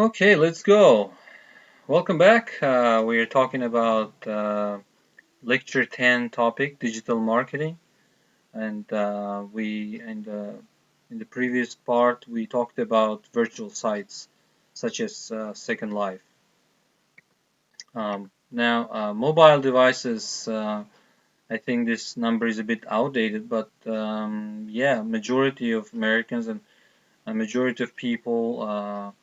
Okay, let's go. Welcome back. We are talking about lecture 10 topic, digital marketing. And in the previous part, we talked about virtual sites such as Second Life. Now, mobile devices, I think this number is a bit outdated, but yeah, majority of Americans and a majority of people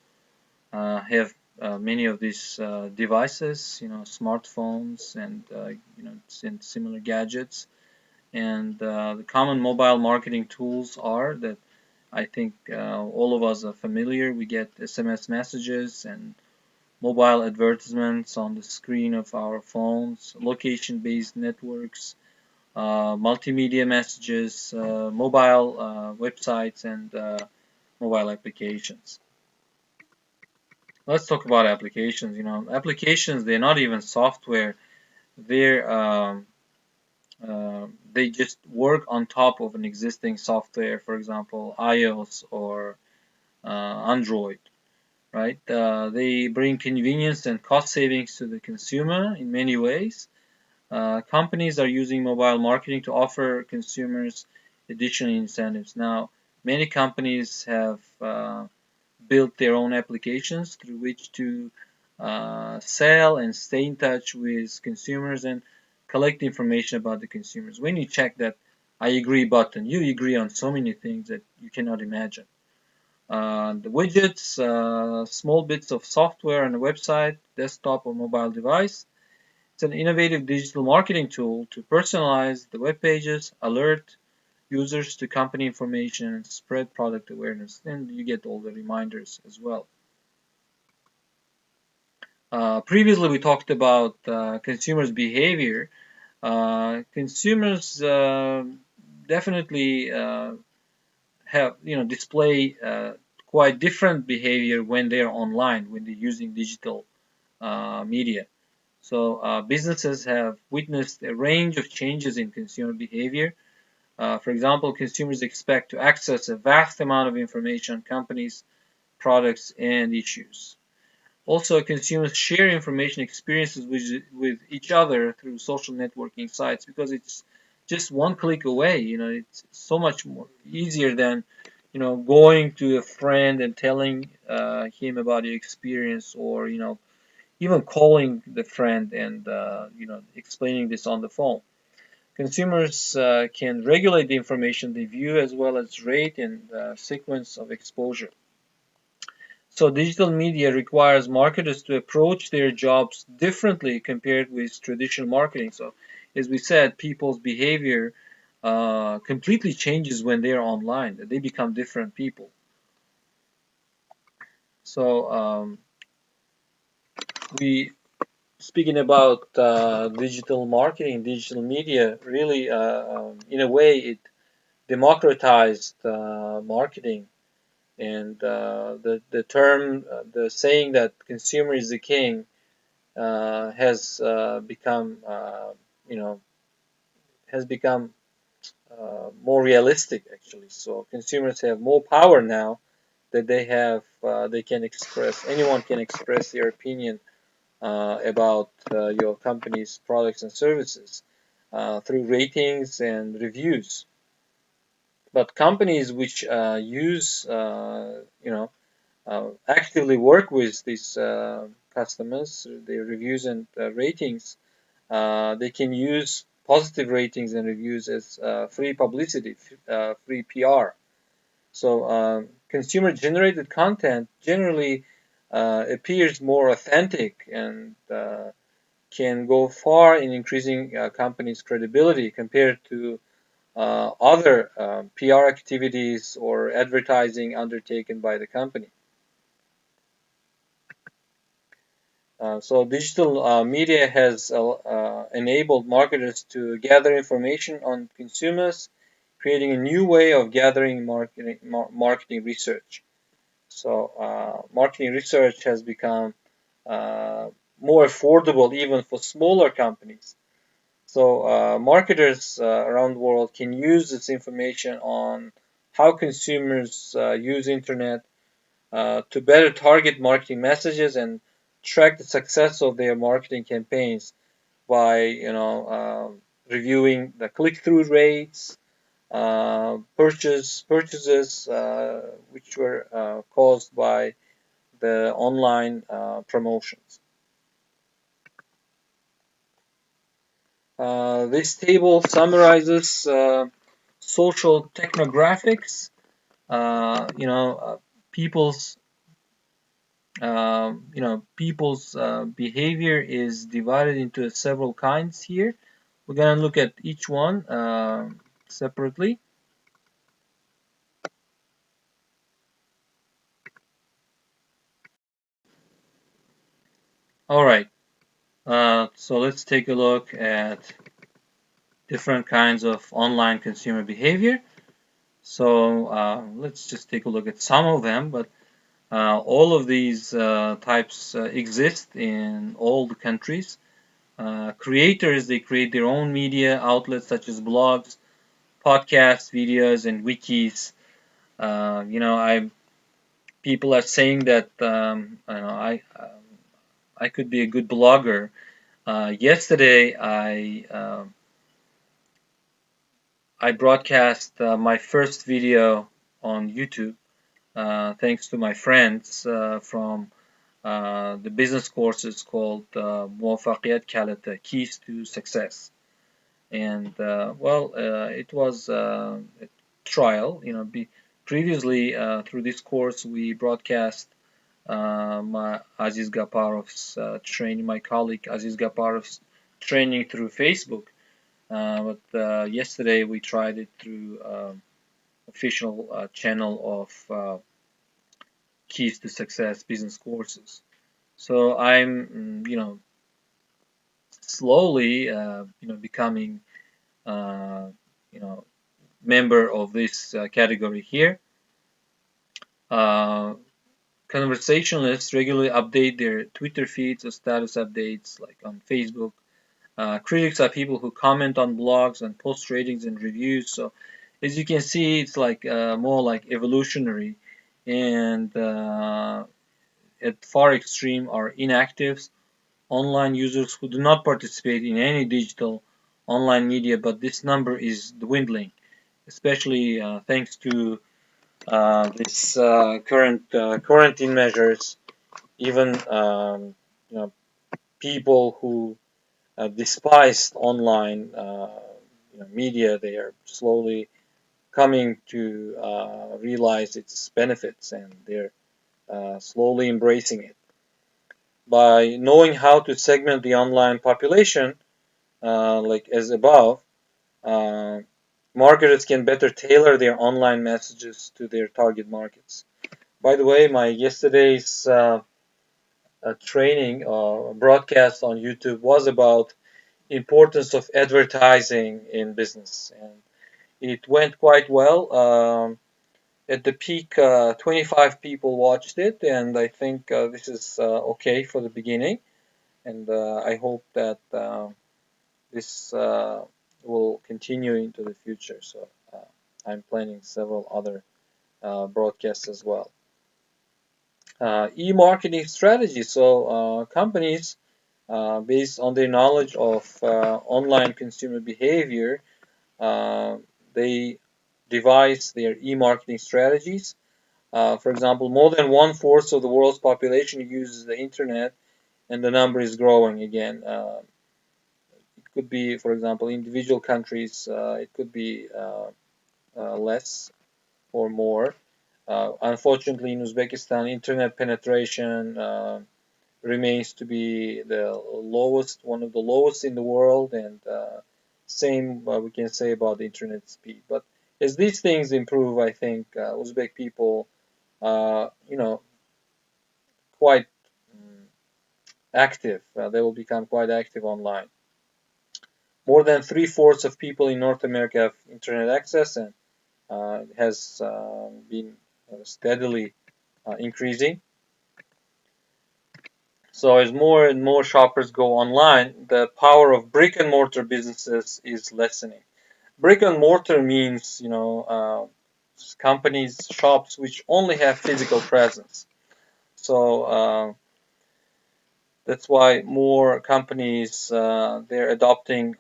have many of these devices, smartphones and similar gadgets. And the common mobile marketing tools are that I think all of us are familiar. We get SMS messages and mobile advertisements on the screen of our phones, location-based networks, multimedia messages, mobile websites, and mobile applications. Let's talk about applications. Applications, they're not even software. They just work on top of an existing software, for example, iOS or Android, right? They bring convenience and cost savings to the consumer in many ways. Companies are using mobile marketing to offer consumers additional incentives. Now, many companies have built their own applications through which to sell and stay in touch with consumers and collect information about the consumers. When you check that I agree button, you agree on so many things that you cannot imagine. The widgets, small bits of software on a website, desktop or mobile device. It's an innovative digital marketing tool to personalize the web pages, alert users to company information, and spread product awareness. And you get all the reminders as well. Previously, we talked about consumers' behavior. Consumers definitely have, display quite different behavior when they're online, when they're using digital media. So businesses have witnessed a range of changes in consumer behavior. For example, consumers expect to access a vast amount of information on companies, products, and issues. Also, consumers share information experiences with each other through social networking sites because it's just one click away. It's so much more easier than, going to a friend and telling him about your experience, or, even calling the friend and, explaining this on the phone. Consumers can regulate the information they view as well as rate and sequence of exposure. So digital media requires marketers to approach their jobs differently compared with traditional marketing. So as we said, people's behavior completely changes when they're online. They become different people. So we speaking about digital marketing, digital media, really, in a way, it democratized marketing. And the saying that consumer is the king has become, has become more realistic actually. So consumers have more power now that they have. They can express. Anyone can express their opinion about your company's products and services through ratings and reviews. But companies which use, actively work with these customers, their reviews and ratings, they can use positive ratings and reviews as free publicity, free PR. So consumer generated content generally appears more authentic and can go far in increasing companies' credibility compared to other PR activities or advertising undertaken by the company. So digital media has enabled marketers to gather information on consumers, creating a new way of gathering marketing research. So marketing research has become more affordable even for smaller companies. So marketers around the world can use this information on how consumers use internet, to better target marketing messages and track the success of their marketing campaigns by reviewing the click-through rates, purchases which were caused by the online promotions. This table summarizes social technographics. People's people's behavior is divided into several kinds here. We're gonna look at each one separately. All right. So let's take a look at different kinds of online consumer behavior. So let's just take a look at some of them, but all of these types exist in all the countries. Creators, they create their own media outlets such as blogs, podcasts, videos, and wikis. I people are saying that I could be a good blogger. Yesterday, I broadcast my first video on YouTube, thanks to my friends from the business courses called موفقيت Keys to Success. And it was a trial. Previously through this course we broadcast my Aziz Gaparov's training, my colleague Aziz Gaparov's training through Facebook. But yesterday we tried it through official channel of Keys to Success business courses. So I'm, slowly, becoming, you know, member of this category here. Uh, Conversationalists regularly update their Twitter feeds or status updates, like on Facebook. Critics are people who comment on blogs and post ratings and reviews. So, as you can see, it's like more like evolutionary, and at far extreme are inactives, online users who do not participate in any digital online media, but this number is dwindling, especially thanks to this current quarantine measures. Even people who despised online media, they are slowly coming to realize its benefits, and they're slowly embracing it. By knowing how to segment the online population, like as above, uh, marketers can better tailor their online messages to their target markets. By the way, my yesterday's training broadcast on YouTube was about importance of advertising in business, and it went quite well. At the peak, 25 people watched it, and I think this is okay for the beginning. And I hope that this will continue into the future. So I'm planning several other broadcasts as well. E-marketing strategy. So companies, based on their knowledge of online consumer behavior, uh, they devise their e-marketing strategies. For example, more than one-fourth of the world's population uses the internet, and the number is growing again. It could be, for example, individual countries, it could be less or more. Unfortunately, in Uzbekistan, internet penetration remains to be the lowest, one of the lowest in the world, and same we can say about the internet speed. But as these things improve, I think Uzbek people, quite mm, active. They will become quite active online. More than three-fourths of people in North America have internet access, and it has been steadily increasing. So as more and more shoppers go online, the power of brick and mortar businesses is lessening. Brick and mortar means, companies, shops which only have physical presence. So that's why more companies they're adopting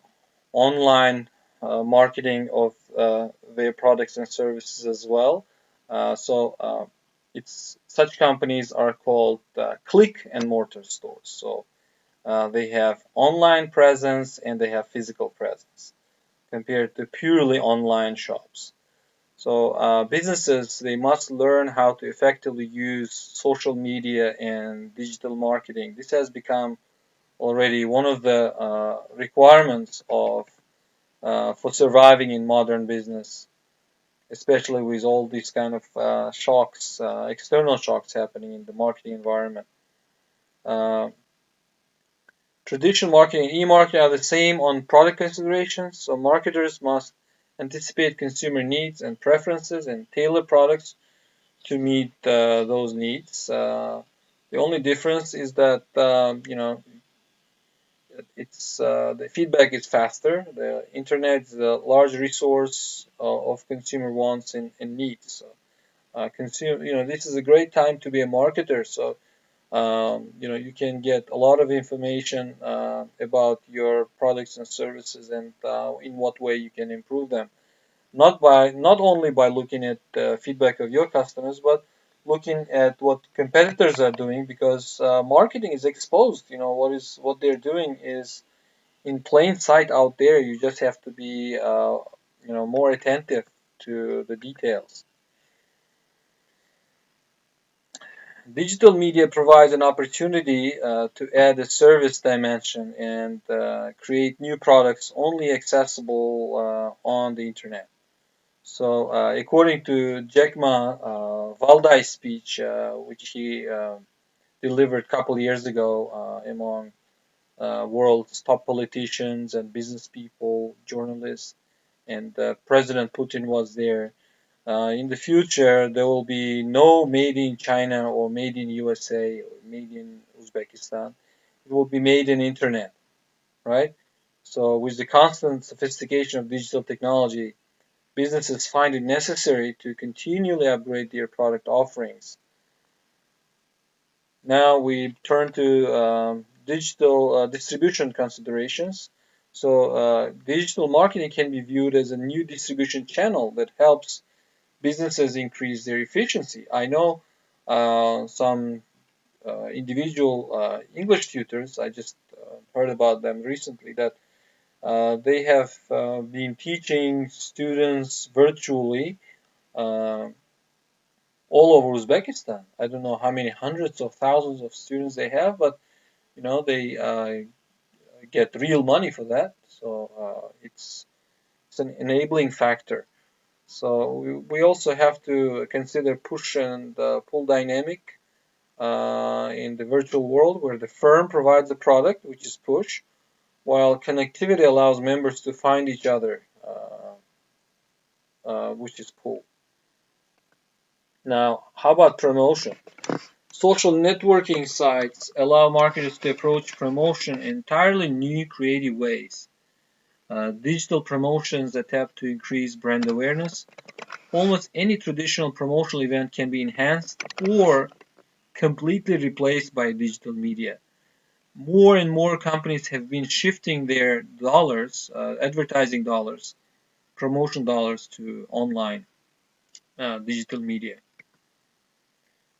online marketing of their products and services as well. So it's such companies are called click and mortar stores. So they have online presence and they have physical presence compared to purely online shops. So businesses they must learn how to effectively use social media and digital marketing. This has become already one of the requirements of for surviving in modern business, especially with all these kind of shocks, external shocks happening in the marketing environment. Uh, Traditional marketing and e-marketing are the same on product considerations, so marketers must anticipate consumer needs and preferences and tailor products to meet those needs. The only difference is that it's the feedback is faster. The internet is a large resource of consumer wants and needs. So, this is a great time to be a marketer. So, you can get a lot of information about your products and services and in what way you can improve them. Not only by looking at the feedback of your customers, but looking at what competitors are doing because marketing is exposed. What they're doing is in plain sight out there. You just have to be more attentive to the details. Digital media provides an opportunity to add a service dimension and create new products only accessible on the internet. So, according to Jack Ma Valdai's speech, which he delivered a couple of years ago among world's top politicians and business people, journalists, and President Putin was there. In the future, there will be no made in China or made in USA or made in Uzbekistan. It will be made in internet, right? So, with the constant sophistication of digital technology, businesses find it necessary to continually upgrade their product offerings. Now we turn to digital distribution considerations. So, digital marketing can be viewed as a new distribution channel that helps businesses increase their efficiency. I know some individual English tutors, I just heard about them recently, that they have been teaching students virtually uh, all over Uzbekistan. I don't know how many hundreds of thousands of students they have, but they get real money for that. So it's an enabling factor. So we also have to consider push and pull dynamic in the virtual world where the firm provides the product, which is push, while connectivity allows members to find each other, which is pull. Now, how about promotion? Social networking sites allow marketers to approach promotion in entirely new creative ways. Digital promotions attempt to increase brand awareness. Almost any traditional promotional event can be enhanced or completely replaced by digital media. More and more companies have been shifting their dollars, advertising dollars, promotion dollars to online digital media.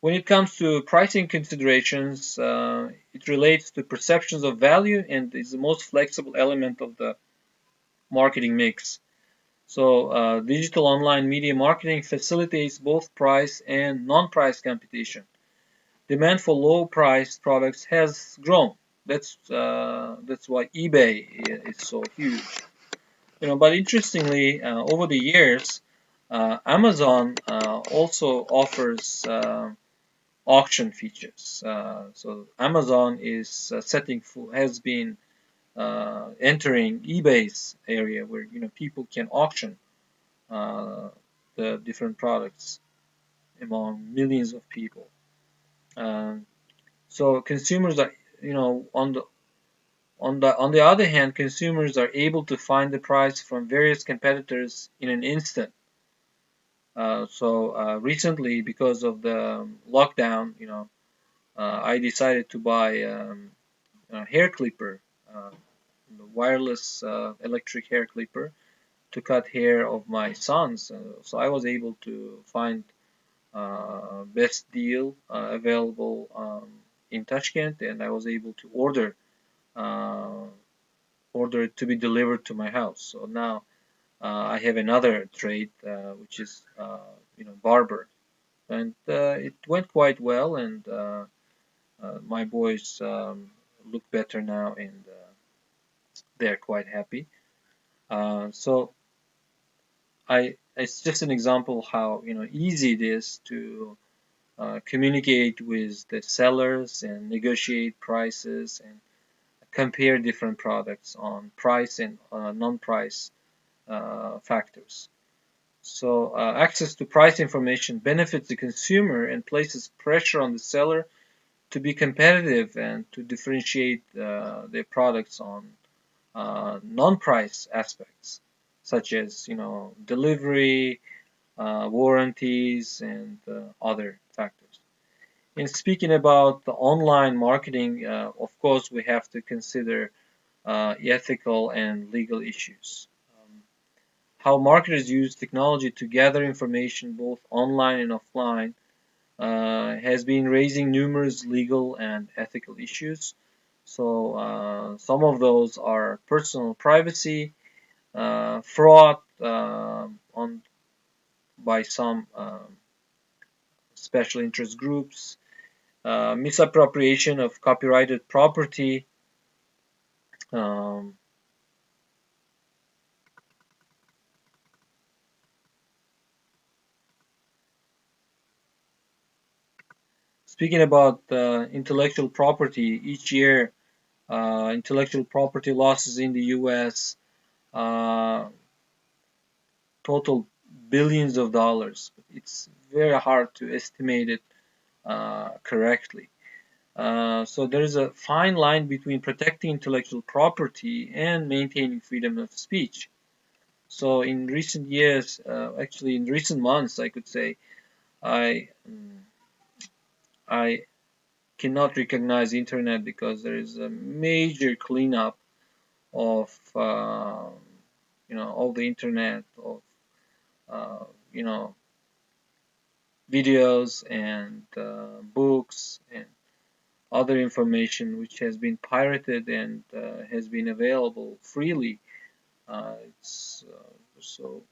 When it comes to pricing considerations, it relates to perceptions of value and is the most flexible element of the marketing mix. So, digital online media marketing facilitates both price and non-price competition. Demand for low-priced products has grown. That's why eBay is so huge. But interestingly, over the years, Amazon also offers auction features. So Amazon is has been entering eBay's area where people can auction uh, the different products among millions of people. Um, so consumers are, on the other hand, consumers are able to find the price from various competitors in an instant. So recently, because of the lockdown, I decided to buy a hair clipper, uh, wireless electric hair clipper to cut hair of my sons. So I was able to find best deal available in Tashkent, and I was able to uh, order it to be delivered to my house. So now I have another trade, which is barber, and it went quite well, and my boys look better now, and they're quite happy. So it's just an example how easy it is to communicate with the sellers and negotiate prices and compare different products on price and non-price factors. So access to price information benefits the consumer and places pressure on the seller to be competitive and to differentiate their products on non-price aspects, such as delivery, warranties, and other factors. In speaking about the online marketing, of course, we have to consider ethical and legal issues. How marketers use technology to gather information both online and offline has been raising numerous legal and ethical issues. So some of those are personal privacy, fraud on by some special interest groups, misappropriation of copyrighted property. Um, Speaking about intellectual property, each year intellectual property losses in the U.S. Uh, total billions of dollars. It's very hard to estimate it correctly. So there is a fine line between protecting intellectual property and maintaining freedom of speech. So in recent years, actually in recent months, I could say, I I cannot recognize the internet because there is a major cleanup of all the internet of uh, you know videos and books and other information which has been pirated and has been available freely. So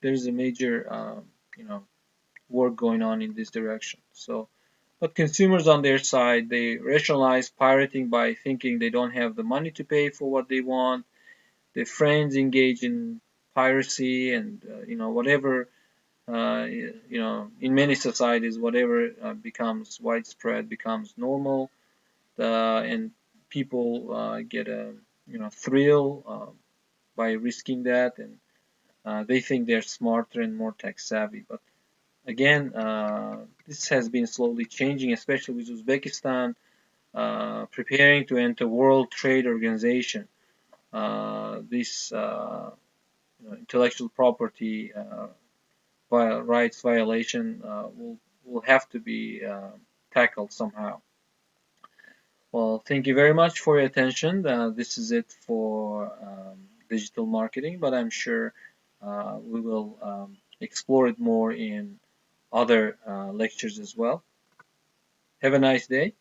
there's a major work going on in this direction. So, but consumers on their side, they rationalize pirating by thinking they don't have the money to pay for what they want. Their friends engage in piracy, and whatever in many societies, whatever becomes widespread becomes normal, and people get a thrill by risking that, and they think they're smarter and more tech savvy. But again, this has been slowly changing, especially with Uzbekistan preparing to enter World Trade Organization. This intellectual property rights violation will have to be tackled somehow. Well, thank you very much for your attention. This is it for digital marketing, but I'm sure we will explore it more in other lectures as well. Have a nice day.